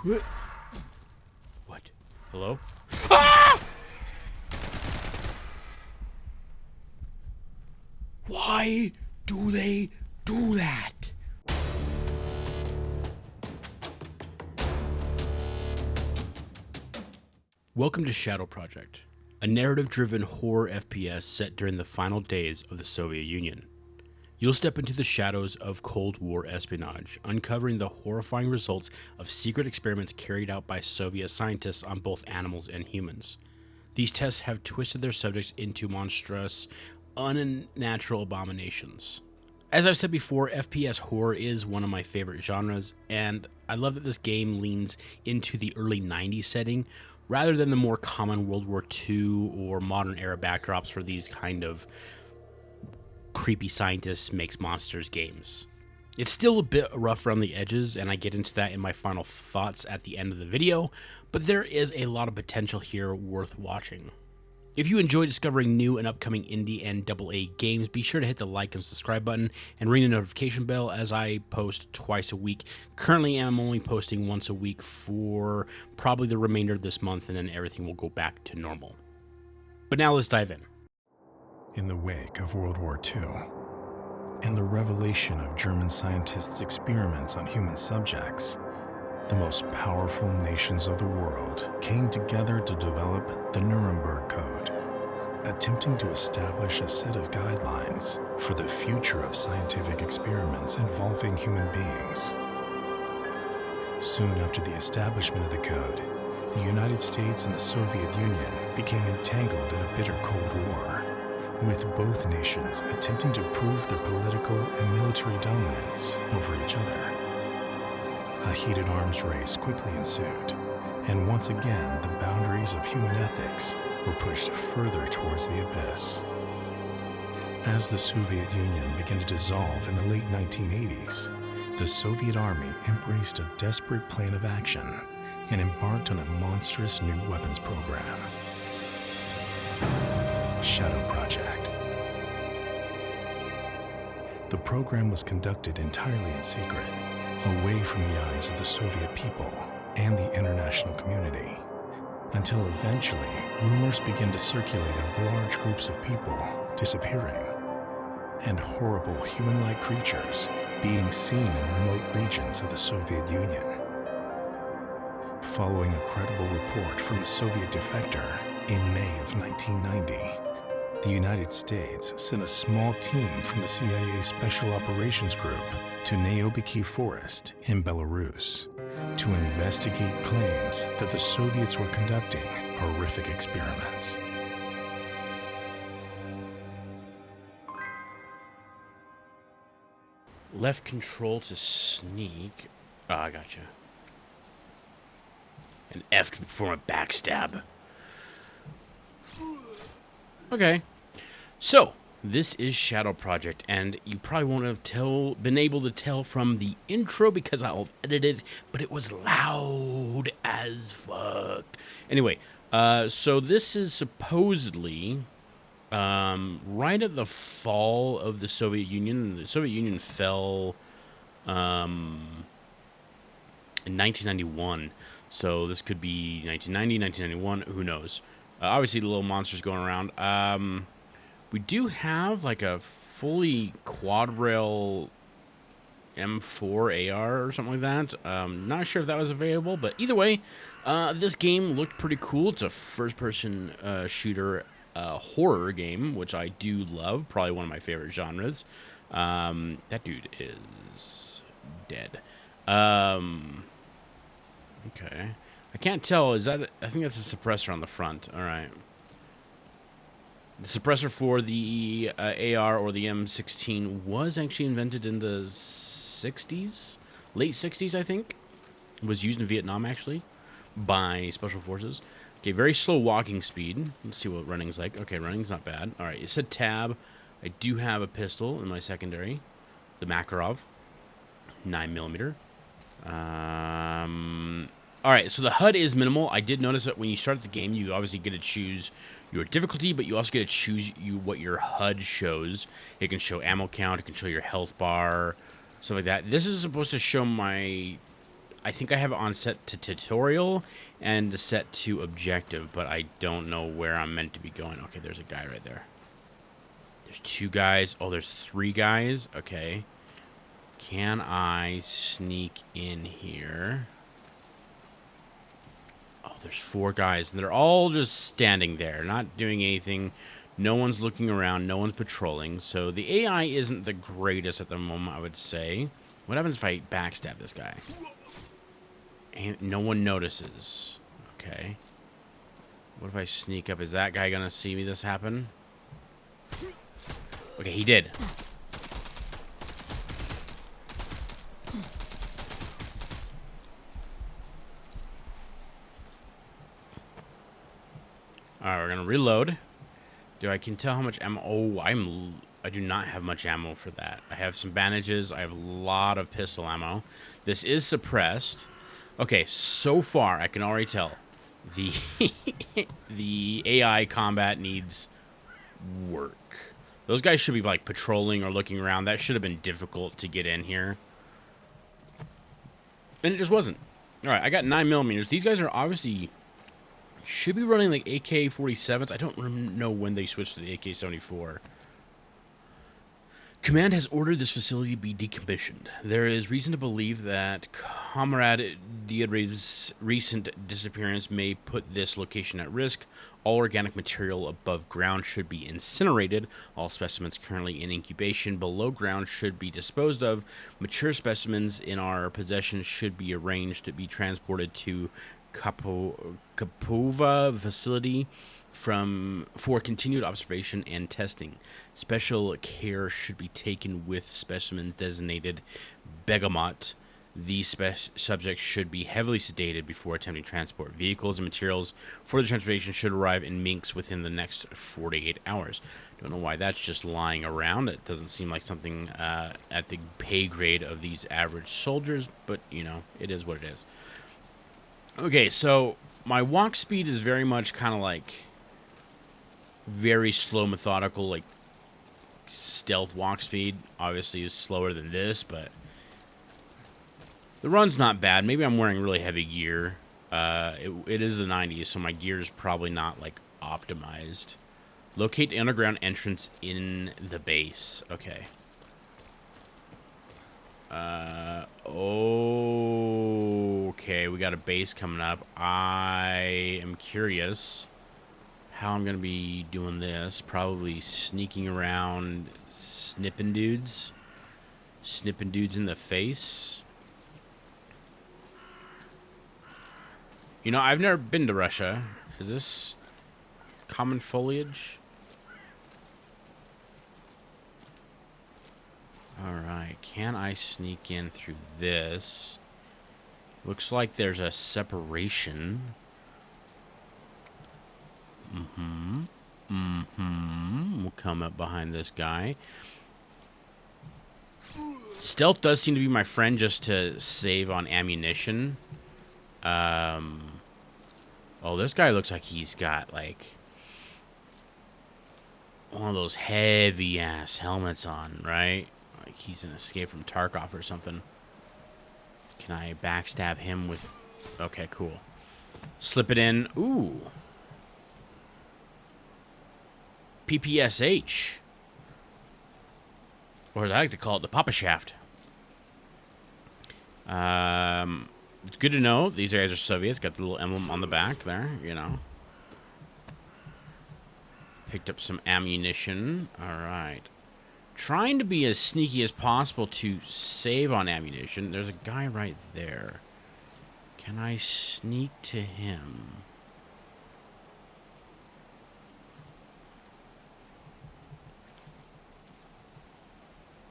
What? Hello? Ah! Why do they do that? Welcome to Shadow Project, a narrative-driven horror FPS set during the final days of the Soviet Union. You'll step into the shadows of Cold War espionage, uncovering the horrifying results of secret experiments carried out by Soviet scientists on both animals and humans. These tests have twisted their subjects into monstrous, unnatural abominations. As I've said before, FPS horror is one of my favorite genres, and I love that this game leans into the early 90s setting, rather than the more common World War II or modern era backdrops for these kind of creepy scientists makes monsters games. It's still a bit rough around the edges, and I get into that in my final thoughts at the end of the video, but there is a lot of potential here worth watching. If you enjoy discovering new and upcoming indie and AA games, be sure to hit the like and subscribe button and ring the notification bell as I post twice a week. Currently, I'm only posting once a week for probably the remainder of this month, and then everything will go back to normal. But now let's dive in. In the wake of World War II and the revelation of German scientists' experiments on human subjects, the most powerful nations of the world came together to develop the Nuremberg Code, attempting to establish a set of guidelines for the future of scientific experiments involving human beings. Soon after the establishment of the code, the United States and the Soviet Union became entangled in a bitter Cold War, with both nations attempting to prove their political and military dominance over each other. A heated arms race quickly ensued, and once again the boundaries of human ethics were pushed further towards the abyss. As the Soviet Union began to dissolve in the late 1980s, the Soviet Army embraced a desperate plan of action and embarked on a monstrous new weapons program. Shadow Project. The program was conducted entirely in secret, away from the eyes of the Soviet people and the international community, until eventually rumors began to circulate of large groups of people disappearing and horrible human-like creatures being seen in remote regions of the Soviet Union. Following a credible report from a Soviet defector in May of 1990, the United States sent a small team from the CIA Special Operations Group to Neobiki Forest in Belarus to investigate claims that the Soviets were conducting horrific experiments. Left control to sneak. Oh, I gotcha. And F to perform a backstab. Okay. So, this is Shadow Project, and you probably won't have been able to tell from the intro because I'll edit it, but it was loud as fuck. Anyway, so this is supposedly right at the fall of the Soviet Union. The Soviet Union fell in 1991, so this could be 1990, 1991, who knows. Obviously, the little monsters going around. We do have like a fully quad rail M4 AR or something like that. Not sure if that was available, but either way, this game looked pretty cool. It's a first-person shooter horror game, which I do love. Probably one of my favorite genres. That dude is dead. Okay. I can't tell. Is that? I think that's a suppressor on the front. All right. The suppressor for the AR or the M16 was actually invented in the 60s, late 60s, I think. It was used in Vietnam, actually, by Special Forces. Okay, very slow walking speed. Let's see what running's like. Okay, running's not bad. All right, it said tab. I do have a pistol in my secondary, the Makarov, 9mm. All right, so the HUD is minimal. I did notice that when you start the game, you obviously get to choose your difficulty, but you also get to choose what your HUD shows. It can show ammo count. It can show your health bar, stuff like that. This is supposed to show my I think I have it on set to tutorial and set to objective, but I don't know where I'm meant to be going. Okay, there's a guy right there. There's 2 guys. Oh, there's 3 guys. Okay. Can I sneak in here? Oh, there's 4 guys, and they're all just standing there, not doing anything. No one's looking around. No one's patrolling. So the AI isn't the greatest at the moment, I would say. What happens if I backstab this guy? And no one notices. Okay. What if I sneak up? Is that guy gonna see me this happen? Okay, he did. Alright, we're gonna reload. I can tell how much ammo. Oh, I do not have much ammo for that. I have some bandages. I have a lot of pistol ammo. This is suppressed. Okay, so far I can already tell the the AI combat needs work. Those guys should be like patrolling or looking around. That should have been difficult to get in here, and it just wasn't. All right, I got 9mm. These guys are obviously should be running like AK-47s. I don't know when they switched to the AK-74. Command has ordered this facility be decommissioned. There is reason to believe that Comrade Diadre's recent disappearance may put this location at risk. All organic material above ground should be incinerated. All specimens currently in incubation below ground should be disposed of. Mature specimens in our possession should be arranged to be transported to Kapova facility for continued observation and testing. Special care should be taken with specimens designated Begamot. These subjects should be heavily sedated before attempting transport. Vehicles and materials for the transportation should arrive in Minsk within the next 48 hours. Don't know why that's just lying around. It doesn't seem like something at the pay grade of these average soldiers, but, you know, it is what it is. Okay, so my walk speed is very much kind of like very slow, methodical, like stealth walk speed. Obviously is slower than this, but the run's not bad. Maybe I'm wearing really heavy gear. It is the 90s, so my gear is probably not like optimized. Locate the underground entrance in the base. Okay. Okay, we got a base coming up. I am curious how I'm going to be doing this. Probably sneaking around, snipping dudes. Snipping dudes in the face. You know, I've never been to Russia. Is this common foliage? Alright, can I sneak in through this? Looks like there's a separation. We'll come up behind this guy. Stealth does seem to be my friend just to save on ammunition. Oh, this guy looks like he's got, like, one of those heavy-ass helmets on, right? Like he's an Escape from Tarkov or something. Can I backstab him with... Okay, cool. Slip it in. Ooh. PPSH. Or as I like to call it, the Papa Shaft. It's good to know these guys are Soviets. Got the little emblem on the back there, you know. Picked up some ammunition. Alright. Trying to be as sneaky as possible to save on ammunition. There's a guy right there. Can I sneak to him?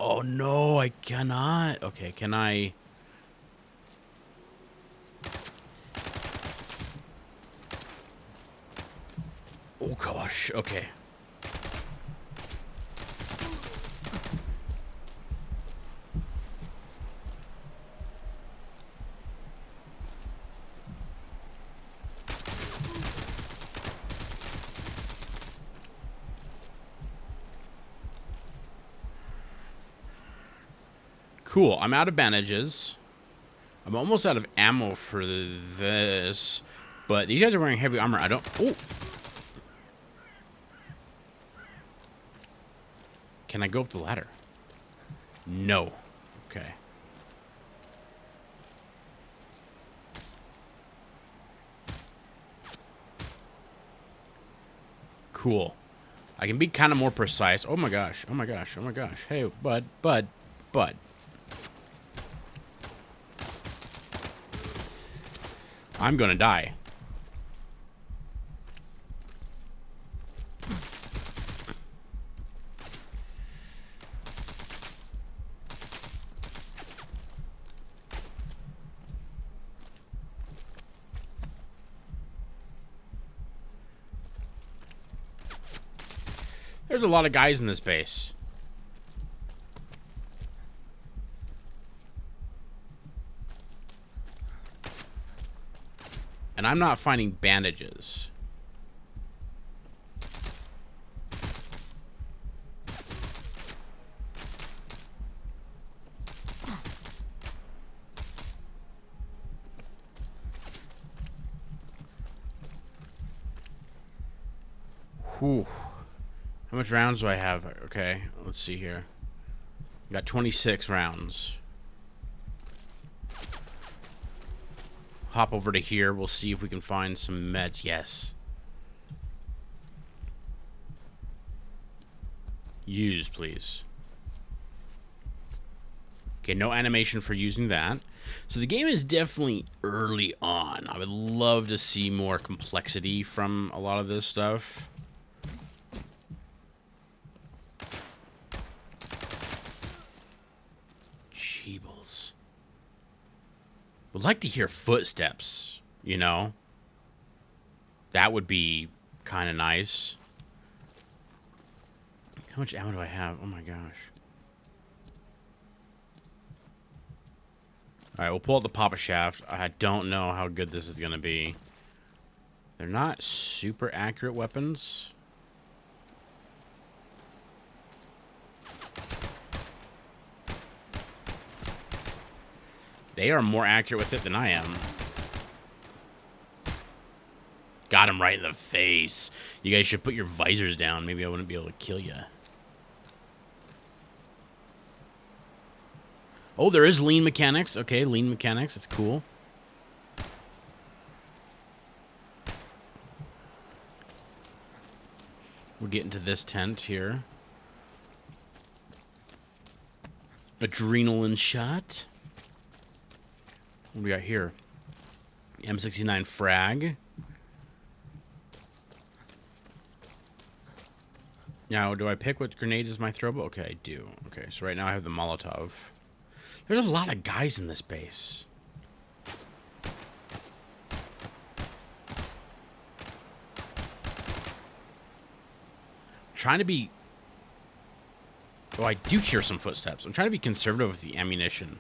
Oh no, I cannot. Okay, can I... Oh gosh, okay. Cool, I'm out of bandages. I'm almost out of ammo for this, but these guys are wearing heavy armor. I don't... Oh! Can I go up the ladder? No. Okay. Cool. I can be kind of more precise. Oh my gosh. Oh my gosh. Oh my gosh. Hey, bud. I'm gonna die. There's a lot of guys in this base. And I'm not finding bandages. Whew. How much rounds do I have? Okay, let's see here. Got 26 rounds. Hop over to here. We'll see if we can find some meds. Yes. Use, please. Okay, no animation for using that. So the game is definitely early on. I would love to see more complexity from a lot of this stuff. Jeebles. Would like to hear footsteps, you know? That would be kind of nice. How much ammo do I have? Oh my gosh. Alright, we'll pull out the Papa Shaft. I don't know how good this is going to be. They're not super accurate weapons. They are more accurate with it than I am. Got him right in the face. You guys should put your visors down. Maybe I wouldn't be able to kill you. Oh, there is lean mechanics. Okay, lean mechanics. That's cool. We'll get into this tent here. Adrenaline shot. What do we got here? M69 frag. Now, do I pick what grenade is my throwable? Okay, I do. Okay, so right now I have the Molotov. There's a lot of guys in this base. Trying to be... Oh, I do hear some footsteps. I'm trying to be conservative with the ammunition.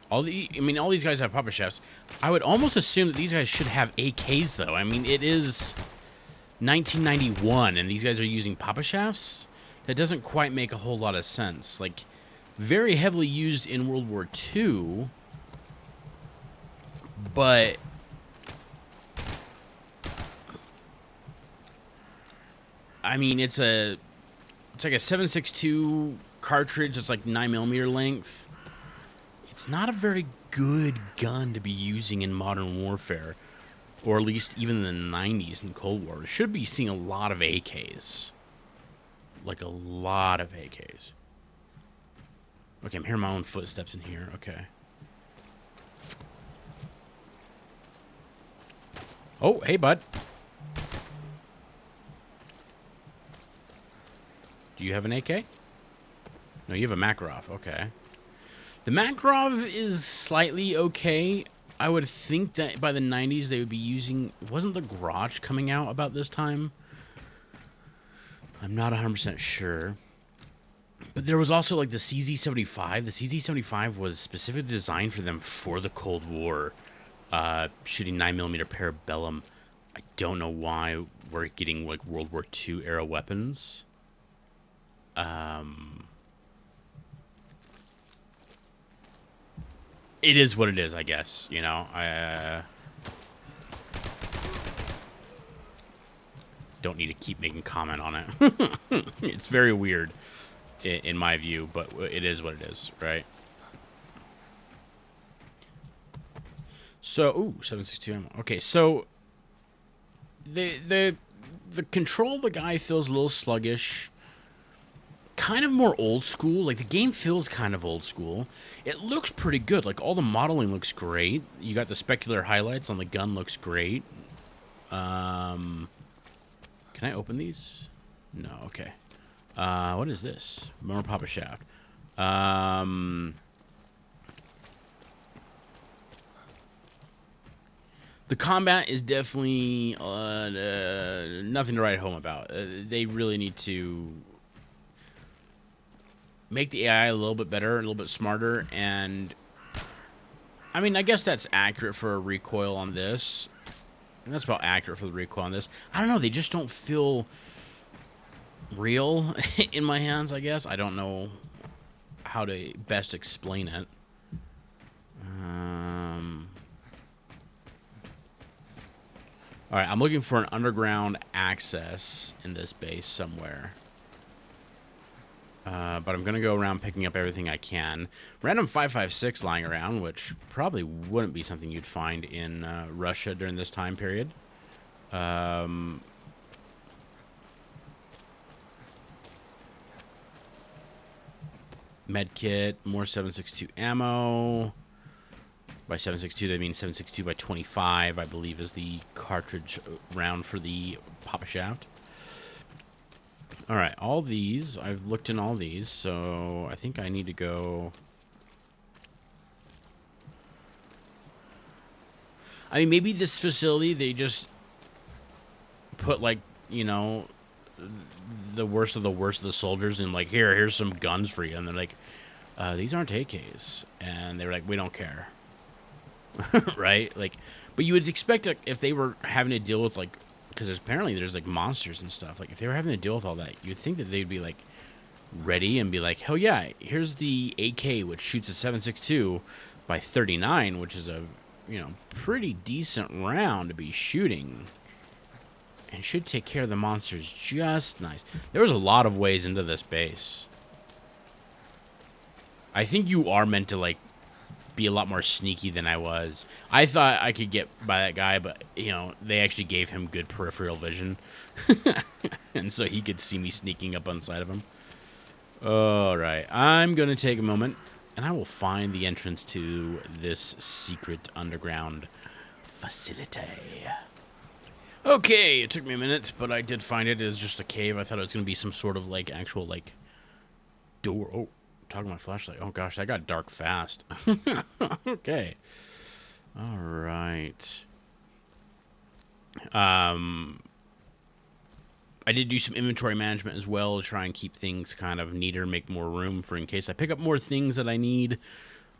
All these guys have Papa Chefs. I would almost assume that these guys should have AKs, though. I mean, it is 1991, and these guys are using Papa Chefs? That doesn't quite make a whole lot of sense. Like, very heavily used in World War II, but... I mean, it's like a 7.62 cartridge. It's like 9mm length. It's not a very good gun to be using in modern warfare, or at least even in the 90s in Cold War. It should be seeing a lot of AKs. Like a lot of AKs. Okay, I'm hearing my own footsteps in here. Okay. Oh, hey, bud. Do you have an AK? No, you have a Makarov. Okay. The Makarov is slightly okay. I would think that by the 90s they would be using... Wasn't the Garage coming out about this time? I'm not 100% sure. But there was also like the CZ-75. The CZ-75 was specifically designed for them for the Cold War. Shooting 9mm Parabellum. I don't know why we're getting like World War II era weapons. it is what it is, I guess. You know, I don't need to keep making comment on it. It's very weird in my view, but it is what it is, right? So, ooh, 762 ammo. Okay, so the control of the guy feels a little sluggish. Kind of more old school. Like, the game feels kind of old school. It looks pretty good. Like, all the modeling looks great. You got the specular highlights on the gun, looks great. Can I open these? No, okay. What is this? More Papa Shaft. The combat is definitely nothing to write home about. They really need to make the AI a little bit better, a little bit smarter, and I mean, I guess that's accurate for a recoil on this. And that's about accurate for the recoil on this. I don't know, they just don't feel real in my hands, I guess. I don't know how to best explain it. Alright, I'm looking for an underground access in this base somewhere. But I'm going to go around picking up everything I can. Random 5.56 lying around, which probably wouldn't be something you'd find in Russia during this time period. Medkit, more 7.62 ammo. By 7.62, that means 7.62 by 25, I believe, is the cartridge round for the Papa Shaft. Alright, all these, I've looked in all these, so I think I need to go... I mean, maybe this facility, they just put, like, you know, the worst of the soldiers and, like, here's some guns for you. And they're like, these aren't AKs. And they were like, we don't care. Right? Like, but you would expect, like, if they were having to deal with, like, because apparently there's, like, monsters and stuff. Like, if they were having to deal with all that, you'd think that they'd be, like, ready and be like, hell yeah, here's the AK, which shoots a 7.62 by 39, which is a, you know, pretty decent round to be shooting. And should take care of the monsters just nice. There was a lot of ways into this base. I think you are meant to, like, be a lot more sneaky than I was. I thought I could get by that guy, but, you know, they actually gave him good peripheral vision. And so he could see me sneaking up on the side of him. Alright, I'm going to take a moment, and I will find the entrance to this secret underground facility. Okay, it took me a minute, but I did find it. It was just a cave. I thought it was going to be some sort of, like, actual, like, door. Oh, talking my flashlight. Oh, gosh, that got dark fast. Okay. All right. I did do some inventory management as well to try and keep things kind of neater, make more room for in case I pick up more things that I need.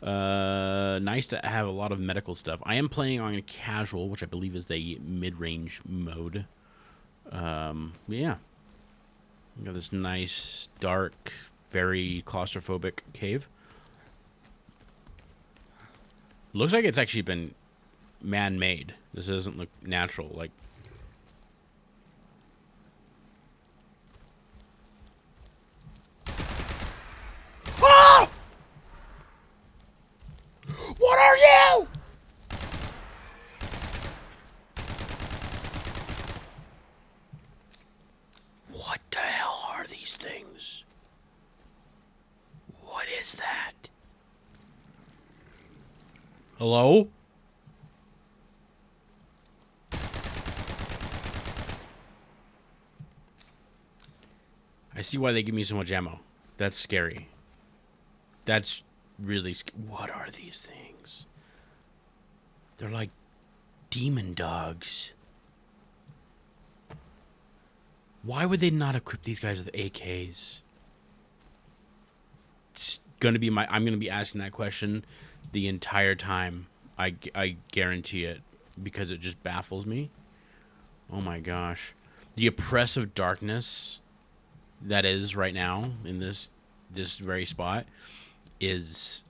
Nice to have a lot of medical stuff. I am playing on casual, which I believe is the mid-range mode. Yeah. We got this nice, dark, very claustrophobic cave. Looks like it's actually been man-made. This doesn't look natural. Like, ah! What are you? What the hell are these things? What is that? Hello? I see why they give me so much ammo. That's scary. That's really what are these things? They're like demon dogs. Why would they not equip these guys with AKs? It's gonna be I'm gonna be asking that question the entire time. I guarantee it, because it just baffles me. Oh my gosh. The oppressive darkness that is right now in this very spot is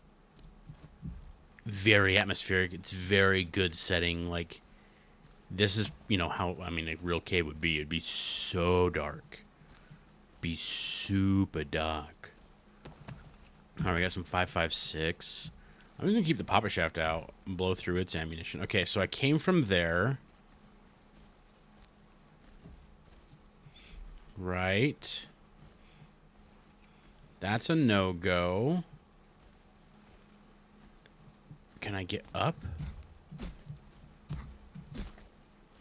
very atmospheric. It's very good setting. Like, this is, you know, how, I mean, a real cave would be. It'd be so dark. Be super dark. All right, we got some 5.56. I'm just gonna keep the popper shaft out and blow through its ammunition. Okay, so I came from there. Right. That's a no-go. Can I get up?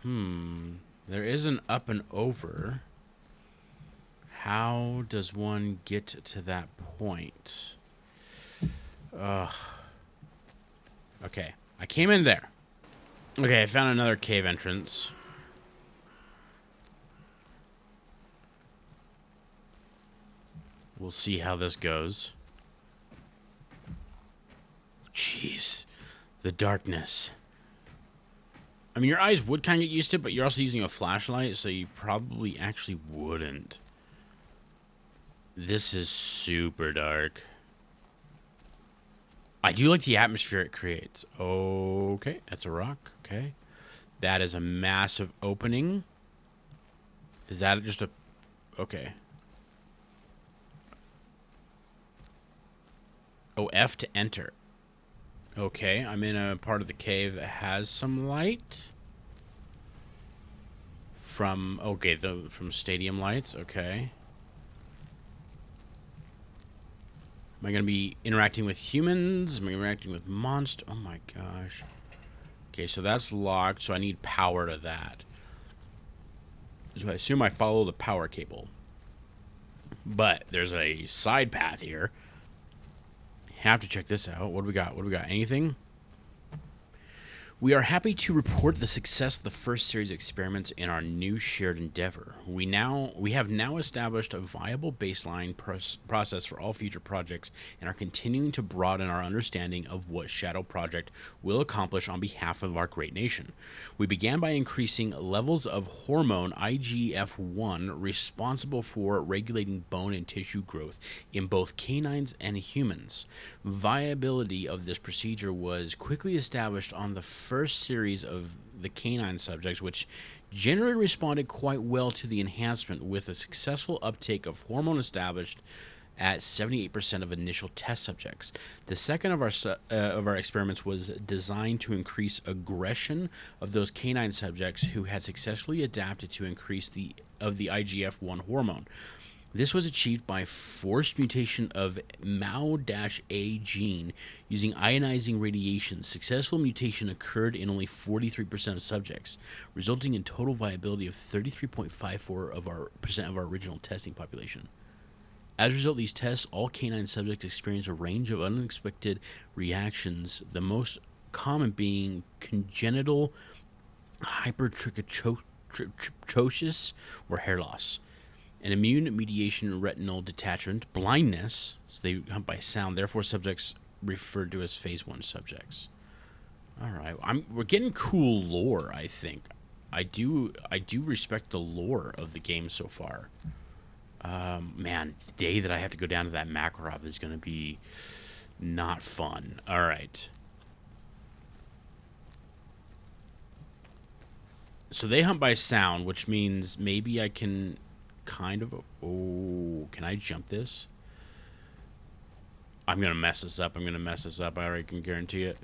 There is an up and over. How does one get to that point? Ugh. Okay, I came in there. Okay, I found another cave entrance. We'll see how this goes. Jeez, the darkness. I mean, your eyes would kind of get used to it, but you're also using a flashlight, so you probably actually wouldn't. This is super dark. I do like the atmosphere it creates. Okay, that's a rock. Okay. That is a massive opening. Is that just a... Okay. Oh, F to enter. Okay, I'm in a part of the cave that has some light. From... Okay, from stadium lights. Okay. Am I going to be interacting with humans? Am I interacting with monsters? Oh my gosh. Okay, so that's locked, so I need power to that. So I assume I follow the power cable. But there's a side path here. Have to check this out. What do we got? What do we got? Anything? We are happy to report the success of the first series of experiments in our new shared endeavor. We have now established a viable baseline process for all future projects and are continuing to broaden our understanding of what Shadow Project will accomplish on behalf of our great nation. We began by increasing levels of hormone IGF-1 responsible for regulating bone and tissue growth in both canines and humans. Viability of this procedure was quickly established on the first series of the canine subjects, which generally responded quite well to the enhancement, with a successful uptake of hormone established at 78% of initial test subjects. The second of our experiments was designed to increase aggression of those canine subjects who had successfully adapted to increase the IGF-1 hormone. This was achieved by forced mutation of MAO-A gene using ionizing radiation. Successful mutation occurred in only 43% of subjects, resulting in total viability of 33.54% of our original testing population. As a result of these tests, all canine subjects experienced a range of unexpected reactions, the most common being congenital hypertrichosis or hair loss, an immune mediation retinal detachment, blindness, so they hunt by sound, therefore subjects referred to as phase 1 subjects. All right, we're getting cool lore, I think. I do respect the lore of the game so far. Man, the day that I have to go down to that Makarov is going to be not fun. All right. So they hunt by sound, which means maybe I can kind of... Oh, can I jump this? I'm going to mess this up. I already can guarantee it.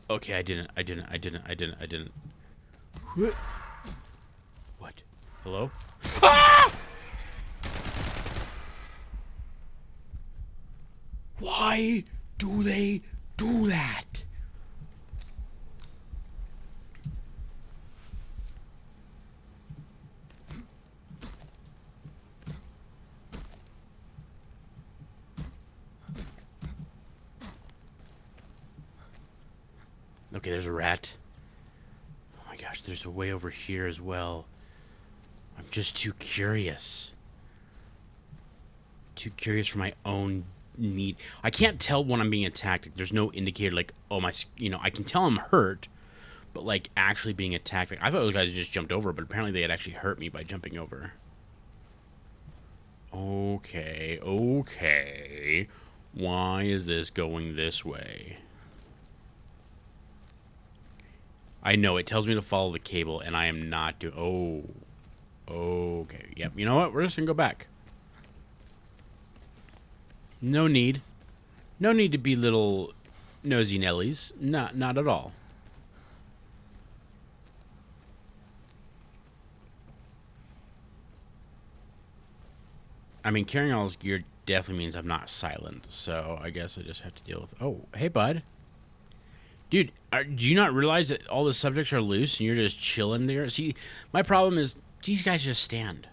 Okay, I didn't. What? Hello? Ah! Why do they do that? Okay, there's a rat. Oh my gosh, there's a way over here as well. I'm just too curious. Too curious for my own need. I can't tell when I'm being attacked. There's no indicator like, oh my, I can tell I'm hurt, but like actually being attacked. Like, I thought those guys just jumped over, but apparently they had actually hurt me by jumping over. Okay. Why is this going this way? I know, it tells me to follow the cable, and I am not doing... Oh. Okay. Yep. You know what? We're just going to go back. No need. No need to be little nosy Nellies. Not at all. I mean, carrying all this gear definitely means I'm not silent, so I guess I just have to deal with... Oh, hey, bud. Dude, do you not realize that all the subjects are loose and you're just chilling there? See, my problem is these guys just stand.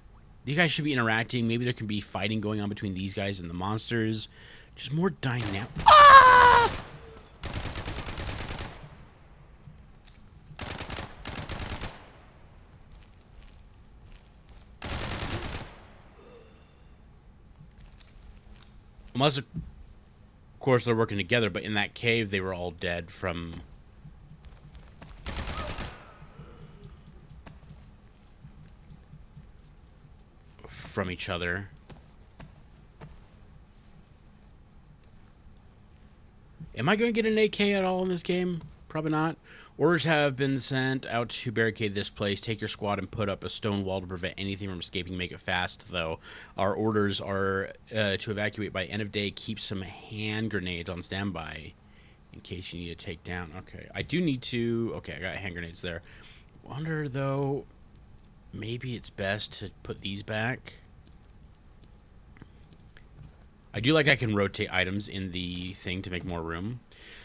These guys should be interacting. Maybe there can be fighting going on between these guys and the monsters. Just more dynamic. Ah! Unless, of course, they're working together, but in that cave, they were all dead from each other. Am I going to get an AK at all in this game? Probably not. Orders have been sent out to barricade this place. Take your squad and put up a stone wall to prevent anything from escaping. Make it fast, though. Our orders are to evacuate by end of day. Keep some hand grenades on standby in case you need to take down. Okay, I do need to... Okay, I got hand grenades there. Wonder, though, maybe it's best to put these back. I do like I can rotate items in the thing to make more room.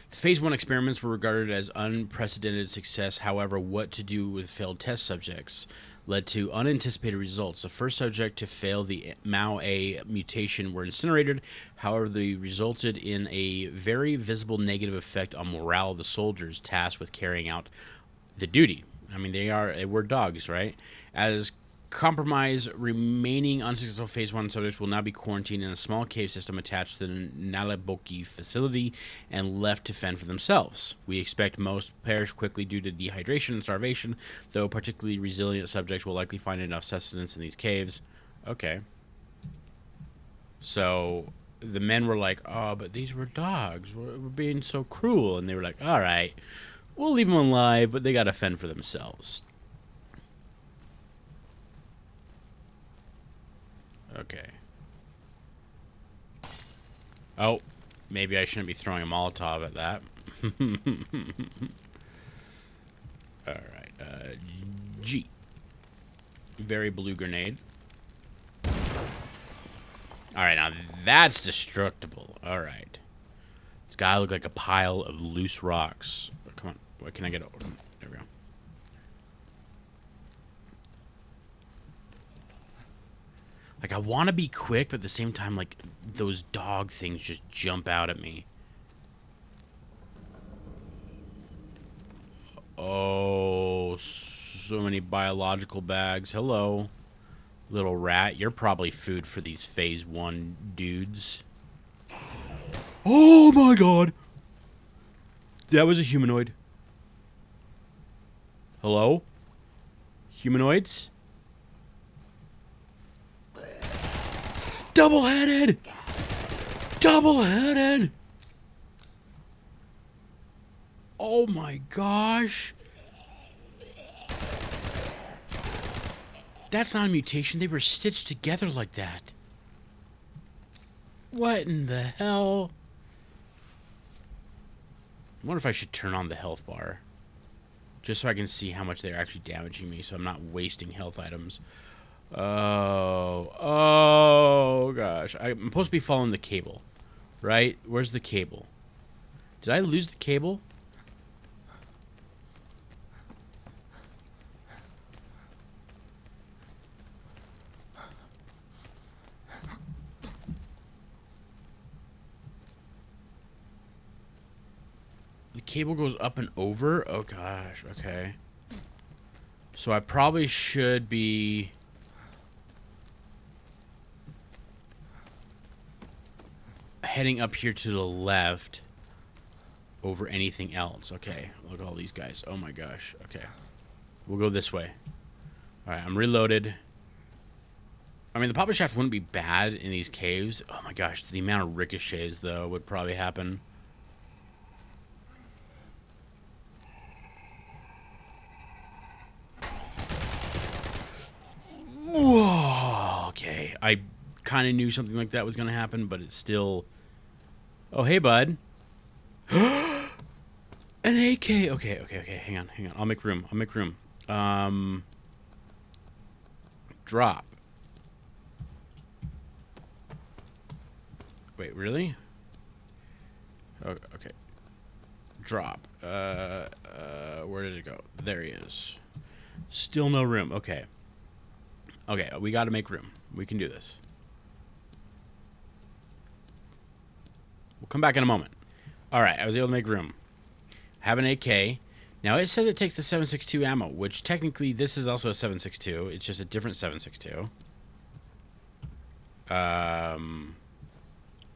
The Phase 1 experiments were regarded as unprecedented success. However, what to do with failed test subjects led to unanticipated results. The first subject to fail the MAO-A mutation were incinerated. However, they resulted in a very visible negative effect on morale of the soldiers tasked with carrying out the duty. I mean, we're dogs, right? As compromise, remaining unsuccessful Phase 1 subjects will now be quarantined in a small cave system attached to the Nalaboki facility and left to fend for themselves. We expect most perish quickly due to dehydration and starvation, though particularly resilient subjects will likely find enough sustenance in these caves. Okay. So the men were like, oh, but these were dogs. We're being so cruel. And they were like, all right, we'll leave them alive, but they got to fend for themselves. Okay. Oh, maybe I shouldn't be throwing a Molotov at that. Alright, G. Very blue grenade. Alright, now that's destructible. Alright. This guy looked like a pile of loose rocks. Oh, come on, what can I get over? There we go. Like, I want to be quick, but at the same time, like, those dog things just jump out at me. Oh, so many biological bags. Hello, little rat. You're probably food for these Phase 1 dudes. Oh, my God. That was a humanoid. Hello? Humanoids? Double-headed! Double-headed! Oh my gosh! That's not a mutation. They were stitched together like that. What in the hell? I wonder if I should turn on the health bar. Just so I can see how much they're actually damaging me, so I'm not wasting health items. Oh gosh. I'm supposed to be following the cable, right? Where's the cable? Did I lose the cable? The cable goes up and over? Oh gosh, okay. So I probably should be... heading up here to the left over anything else. Okay, look at all these guys. Oh my gosh. Okay, we'll go this way. All right, I'm reloaded. I mean, the pop-up shaft wouldn't be bad in these caves. Oh my gosh, the amount of ricochets though would probably happen. I kind of knew something like that was going to happen, but it's still... Oh, hey, bud. An AK. Okay. Hang on. I'll make room. Drop. Wait, really? Oh, okay. Drop. Where did it go? There he is. Still no room. Okay. Okay, we got to make room. We can do this. We'll come back in a moment. All right, I was able to make room. Have an AK. Now, it says it takes the 7.62 ammo, which technically this is also a 7.62. It's just a different 7.62.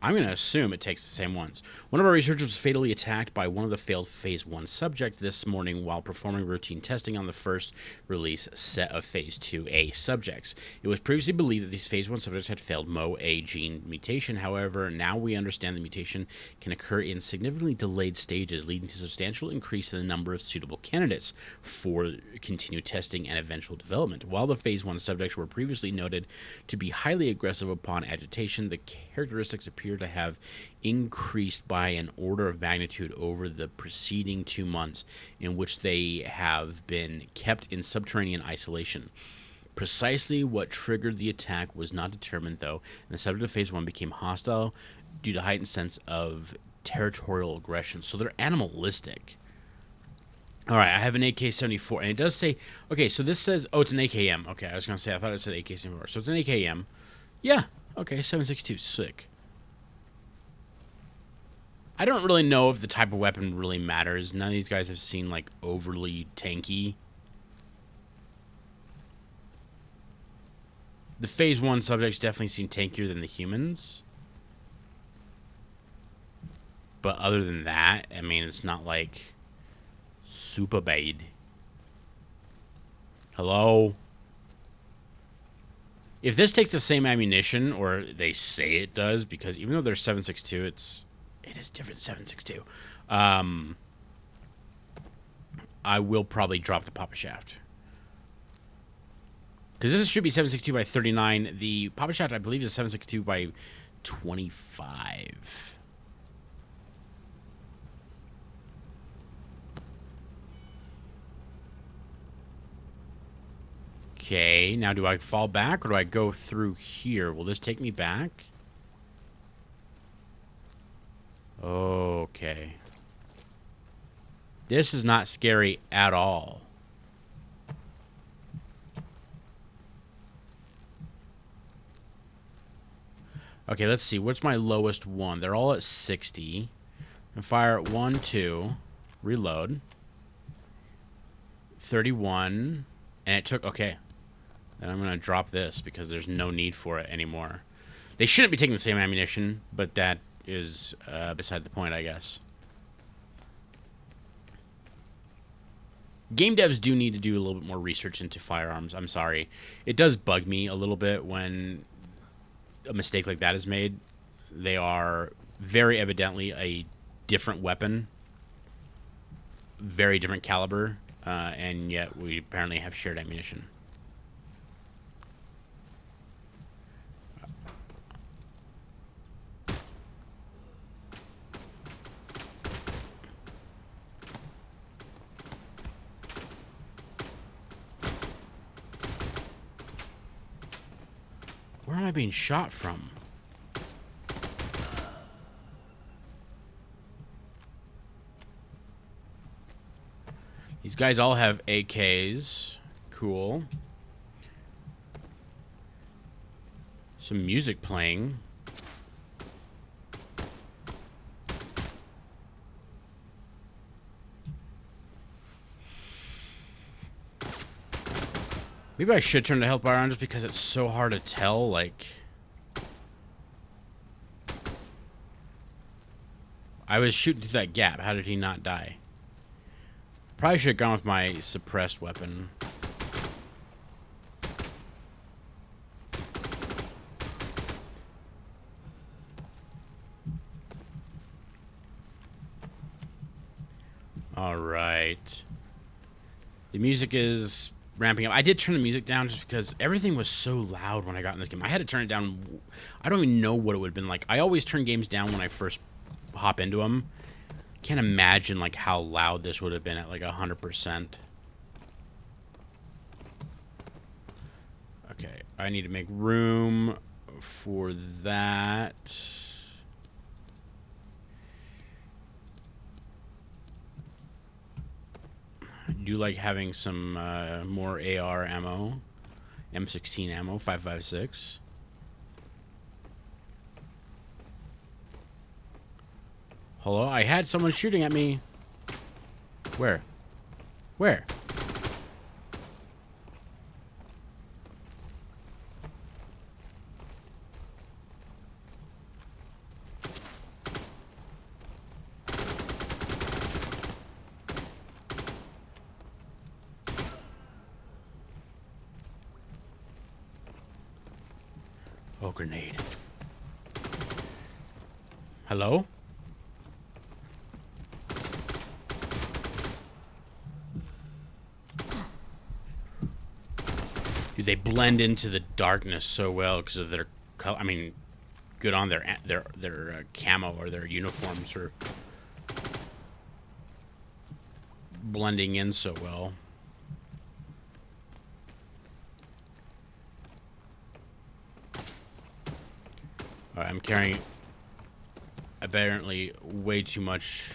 I'm going to assume it takes the same ones. One of our researchers was fatally attacked by one of the failed Phase 1 subjects this morning while performing routine testing on the first release set of Phase 2A subjects. It was previously believed that these Phase 1 subjects had failed MOA gene mutation. However, now we understand the mutation can occur in significantly delayed stages, leading to substantial increase in the number of suitable candidates for continued testing and eventual development. While the Phase 1 subjects were previously noted to be highly aggressive upon agitation, the characteristics appear to have increased by an order of magnitude over the preceding 2 months in which they have been kept in subterranean isolation. Precisely what triggered the attack was not determined, though, and the subject of Phase 1 became hostile due to heightened sense of territorial aggression. So they're animalistic. All right, I have an AK-74, and it does say... Okay, so this says... Oh, it's an AKM. Okay, I was going to say, I thought it said AK-74. So it's an AKM. Yeah, okay, 7.62, sick. I don't really know if the type of weapon really matters. None of these guys have seemed, like, overly tanky. The Phase 1 subjects definitely seem tankier than the humans. But other than that, I mean, it's not, like, super bad. Hello? If this takes the same ammunition, or they say it does, because even though they're 7.62, it is different 7.62. I will probably drop the Papa Shaft. Because this should be 7.62 by 39. The Papa Shaft, I believe, is 7.62 by 25. Okay, now do I fall back or do I go through here? Will this take me back? Okay. This is not scary at all. Okay, let's see. What's my lowest one? They're all at 60. And fire at 1, 2. Reload. 31. And it took... Okay. Then I'm going to drop this because there's no need for it anymore. They shouldn't be taking the same ammunition, but that is beside the point, I guess. Game devs do need to do a little bit more research into firearms. I'm sorry. It does bug me a little bit when a mistake like that is made. They are very evidently a different weapon. Very different caliber. And yet we apparently have shared ammunition. Where am I being shot from? These guys all have AKs. Cool. Some music playing. Maybe I should turn the health bar on just because it's so hard to tell, like... I was shooting through that gap. How did he not die? Probably should have gone with my suppressed weapon. Alright. The music is ramping up. I did turn the music down just because everything was so loud when I got in this game. I had to turn it down. I don't even know what it would have been like. I always turn games down when I first hop into them. Can't imagine like how loud this would have been at like 100%. Okay, I need to make room for that. I do like having some more AR ammo. M16 ammo, 5.56. Hello? I had someone shooting at me. Where? Where? Oh, grenade. Hello? Dude, they blend into the darkness so well because of their color. I mean, good on their camo or their uniforms are blending in so well. All right, I'm carrying apparently way too much.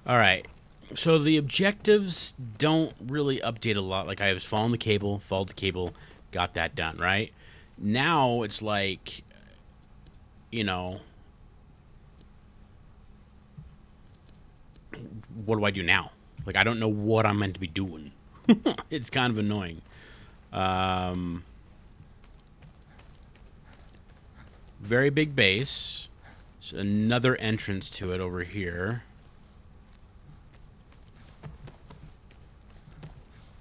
All right, so the objectives don't really update a lot. Like I was followed the cable, got that done, right? Now it's like, you know, what do I do now? Like I don't know what I'm meant to be doing. It's kind of annoying. Very big base. So another entrance to it over here.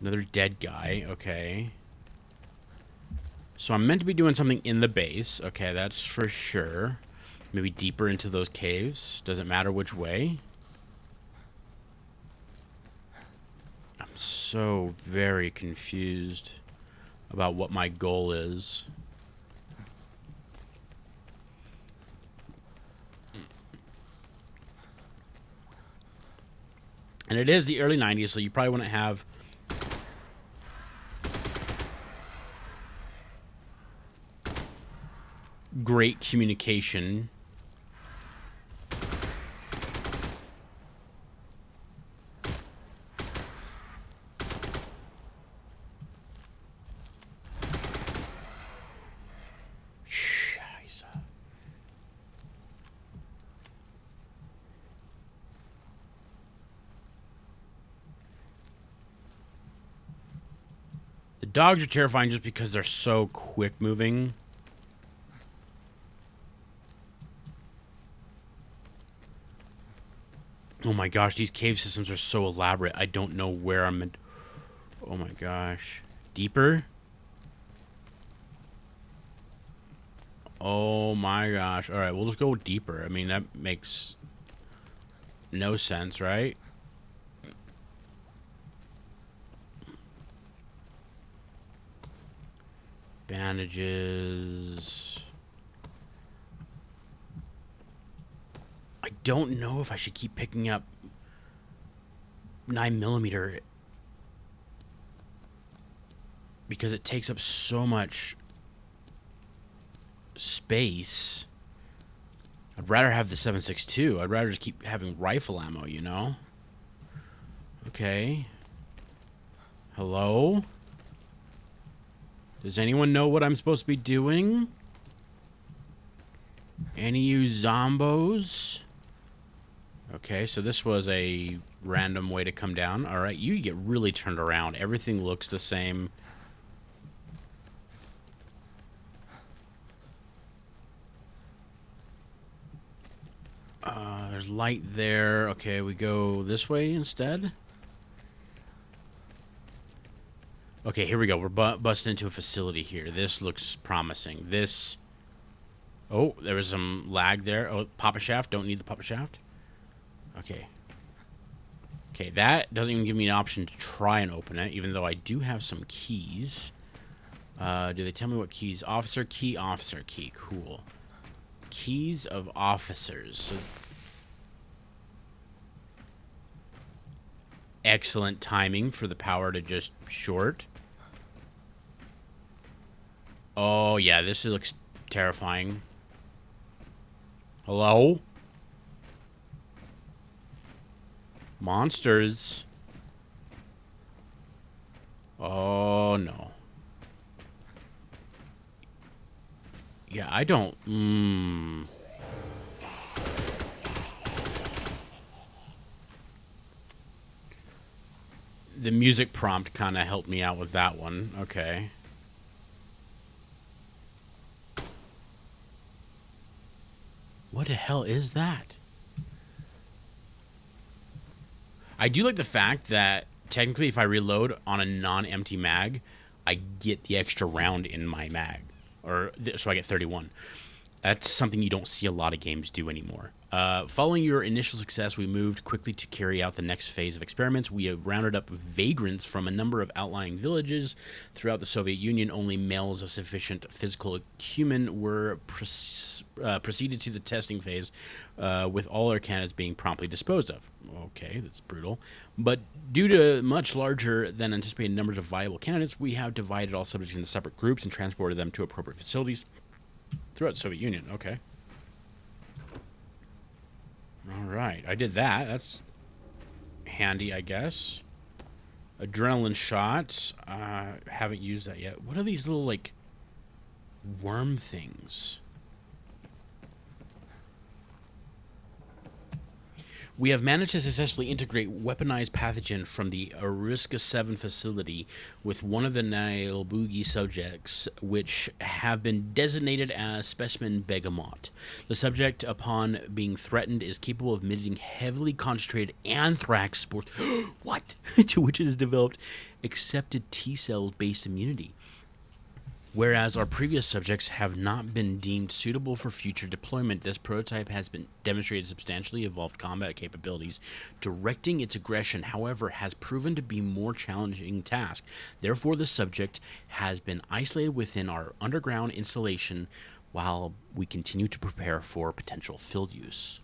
Another dead guy. Okay. So I'm meant to be doing something in the base. Okay, that's for sure. Maybe deeper into those caves. Doesn't matter which way. I'm so very confused about what my goal is. And it is the early 90s, so you probably wouldn't have great communication. The dogs are terrifying just because they're so quick moving. Oh my gosh, these cave systems are so elaborate. I don't know where I'm in. Oh my gosh. Deeper? Oh my gosh. Alright, we'll just go deeper. I mean, that makes no sense, right? Bandages. I don't know if I should keep picking up 9mm because it takes up so much space. I'd rather have the 7.62. I'd rather just keep having rifle ammo, you know? Okay. Hello? Does anyone know what I'm supposed to be doing? Any of you zombos? Okay, so this was a random way to come down. Alright, you get really turned around. Everything looks the same. There's light there. Okay, we go this way instead. Okay, here we go. We're busting into a facility here. This looks promising. This... Oh, there was some lag there. Oh, pop a shaft. Don't need the pop a shaft. Okay. Okay, that doesn't even give me an option to try and open it, even though I do have some keys. Do they tell me what keys? Officer key, officer key. Cool. Keys of officers. So excellent timing for the power to just short. Oh, yeah, this looks terrifying. Hello? Monsters. Oh, no. Yeah, I don't... The music prompt kind of helped me out with that one. Okay. What the hell is that? I do like the fact that technically if I reload on a non-empty mag, I get the extra round in my mag. So I get 31. That's something you don't see a lot of games do anymore. Following your initial success, we moved quickly to carry out the next phase of experiments. We have rounded up vagrants from a number of outlying villages throughout the Soviet Union. Only males of sufficient physical acumen were proceeded to the testing phase, with all our candidates being promptly disposed of. Okay, that's brutal. But due to much larger than anticipated numbers of viable candidates, we have divided all subjects into separate groups and transported them to appropriate facilities throughout the Soviet Union. Okay. All right, I did that. That's handy, I guess. Adrenaline shots. Haven't used that yet. What are these little, like, worm things? We have managed to successfully integrate weaponized pathogen from the Ariska 7 facility with one of the Nailbugi subjects, which have been designated as specimen Begamot. The subject, upon being threatened, is capable of emitting heavily concentrated anthrax spores. What? To which it has developed accepted T-cell-based immunity. Whereas our previous subjects have not been deemed suitable for future deployment, this prototype has been demonstrated substantially evolved combat capabilities. Directing its aggression, however, has proven to be more challenging task. Therefore, the subject has been isolated within our underground installation while we continue to prepare for potential field use.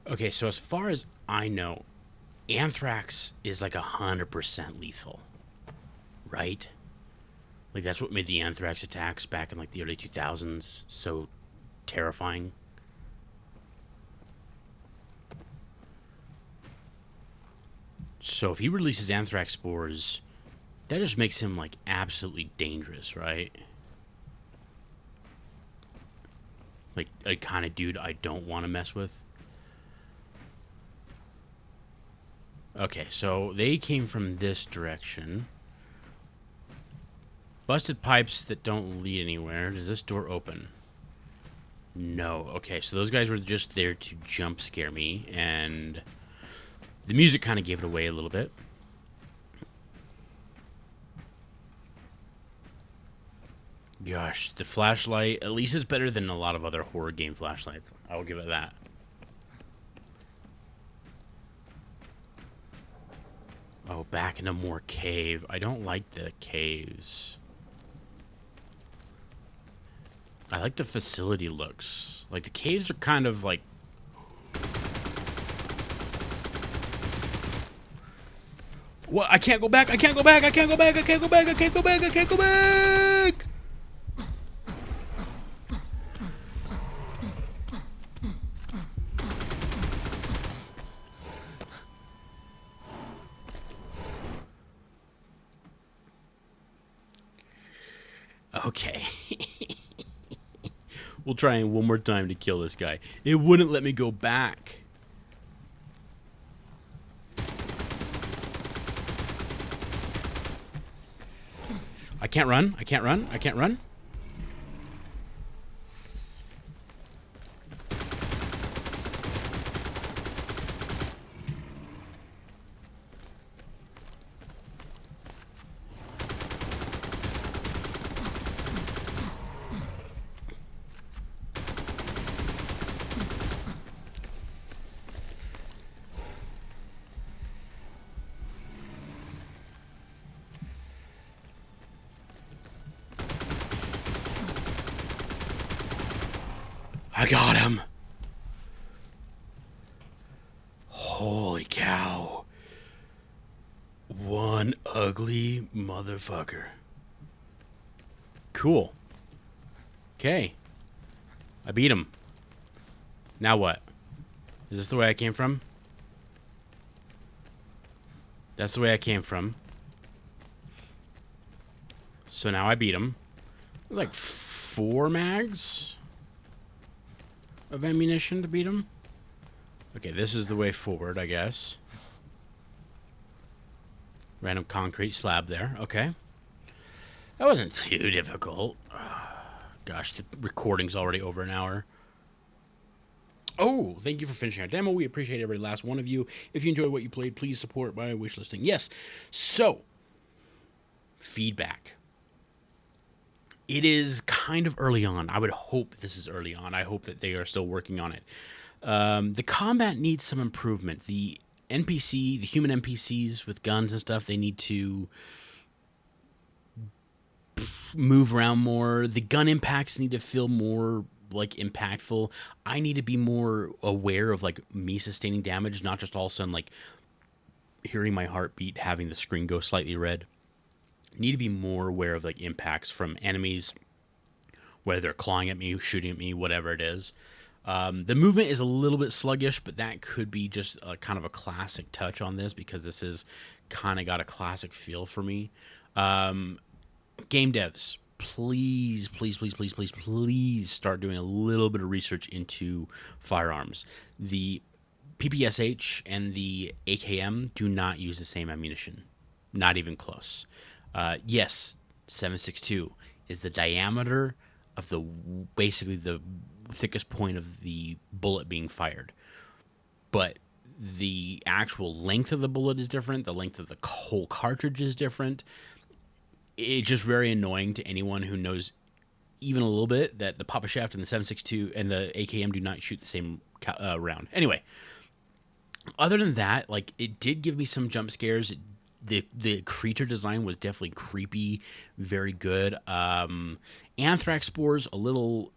Okay, so as far as I know, anthrax is like 100% lethal, right? Like, that's what made the anthrax attacks back in, like, the early 2000s so terrifying. So if he releases anthrax spores, that just makes him, like, absolutely dangerous, right? Like, a kind of dude I don't want to mess with. Okay, so they came from this direction. Busted pipes that don't lead anywhere. Does this door open? No. Okay, so those guys were just there to jump scare me, and the music kind of gave it away a little bit. Gosh, the flashlight, at least is better than a lot of other horror game flashlights. I will give it that. Oh, back into more cave. I don't like the caves. I like the facility looks. Like, the caves are kind of like... What? I can't go back! I can't go back! I can't go back! I can't go back! I can't go back! I can't go back! Okay. We'll try it one more time to kill this guy. It wouldn't let me go back. I can't run. I can't run. I can't run. I got him. Holy cow. One ugly motherfucker. Cool. Okay. I beat him. Now what? Is this the way I came from? That's the way I came from. So now I beat him. Like 4 mags of ammunition to beat him. Okay, this is the way forward, I guess. Random concrete slab there. Okay. That wasn't too difficult. Gosh, the recording's already over an hour. Oh, thank you for finishing our demo. We appreciate every last one of you. If you enjoyed what you played, please support by wishlisting. Yes. So, feedback. It is kind of early on. I would hope this is early on. I hope that they are still working on it. The combat needs some improvement. The human NPCs with guns and stuff, they need to move around more. The gun impacts need to feel more like impactful. I need to be more aware of like me sustaining damage, not just all of a sudden like hearing my heartbeat, having the screen go slightly red. Need to be more aware of like impacts from enemies, whether they're clawing at me, shooting at me, whatever it is. The movement is a little bit sluggish, but that could be just a kind of a classic touch on this because this is kind of got a classic feel for me. Game devs, please start doing a little bit of research into firearms. The PPSH and the AKM do not use the same ammunition. Not even close. Yes, 7.62 is the diameter of basically the thickest point of the bullet being fired. But the actual length of the bullet is different. The length of the whole cartridge is different. It's just very annoying to anyone who knows even a little bit that the Papa Shaft and the 7.62 and the AKM do not shoot the same round. Anyway, other than that, like, it did give me some jump scares. The creature design was definitely creepy, very good. Anthrax spores, a little.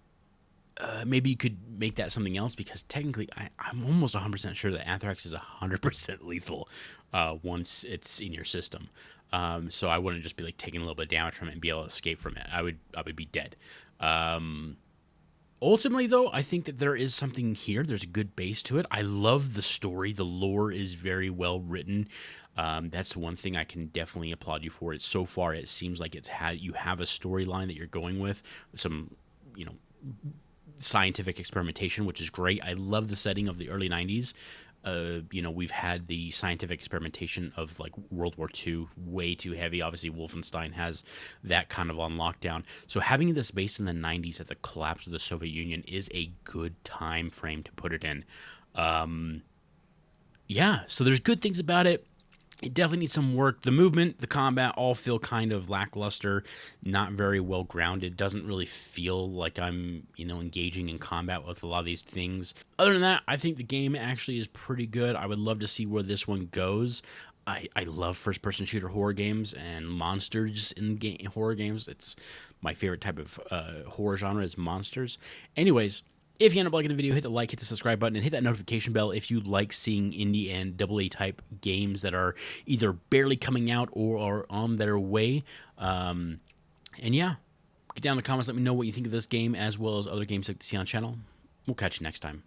Maybe you could make that something else because technically, I'm almost 100% sure that anthrax is 100% lethal once it's in your system. So I wouldn't just be like taking a little bit of damage from it and be able to escape from it. I would be dead. Ultimately, though, I think that there is something here. There's a good base to it. I love the story. The lore is very well written. That's one thing I can definitely applaud you for. So far, it seems like you have a storyline that you're going with. Some, scientific experimentation, which is great. I love the setting of the early 90s. We've had the scientific experimentation of like World War II, way too heavy. Obviously, Wolfenstein has that kind of on lockdown. So having this based in the 90s at the collapse of the Soviet Union is a good time frame to put it in. So there's good things about it. It definitely needs some work. The movement, the combat all feel kind of lackluster, not very well grounded. Doesn't really feel like I'm, engaging in combat with a lot of these things. Other than that, I think the game actually is pretty good. I would love to see where this one goes. I love first-person shooter horror games and monsters in horror games. It's my favorite type of horror genre is monsters. Anyways, if you end up liking the video, hit the like, hit the subscribe button, and hit that notification bell if you like seeing indie and AA type games that are either barely coming out or are on their way. Get down in the comments, let me know what you think of this game as well as other games like to see on channel. We'll catch you next time.